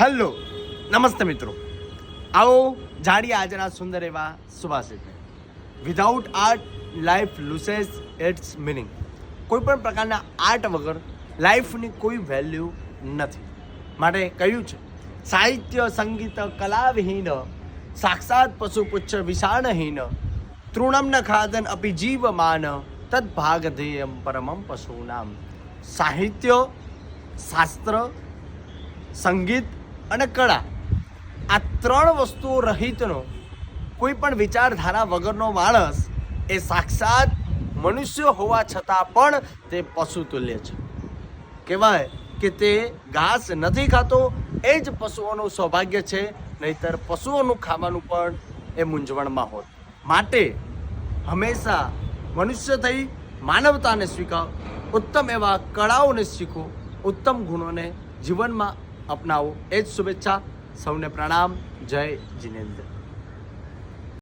Hello, નમસ્તે મિત્રો. આવો જાણીએ આજના સુંદર એવા સુભાષિતને. Without art life loses its meaning. કોઈ પણ પ્રકારના આર્ટ વગર લાઈફની કોઈ વેલ્યુ નથી. માટે કહ્યું છે, સાહિત્ય સંગીત કલાવિહીન સાક્ષાત પશુ પુચ્છ વિષાણહીન તૃણમ ન ખાદન અપી જીવમાન તદ્ભાગધેયમ પરમમ પશુનામ. સાહિત્ય, શાસ્ત્ર, સંગીત અને કળા, આ ત્રણ વસ્તુઓ રહિતનો કોઈ પણ વિચારધારા વગરનો માણસ એ સાક્ષાત મનુષ્ય હોવા છતાં પણ તે પશુ તુલ્ય છે. કહેવાય કે તે ઘાસ નથી ખાતો એ જ પશુઓનું સૌભાગ્ય છે, નહીંતર પશુઓનું ખાવાનું પણ એ મૂંઝવણમાં હોત. માટે હંમેશા મનુષ્ય થઈ માનવતાને સ્વીકાર, ઉત્તમ એવા કળાઓને શીખો, ઉત્તમ ગુણોને જીવનમાં અપનાવો. એ જ શુભેચ્છા. સૌને પ્રણામ. જય જિનેન્દ્ર.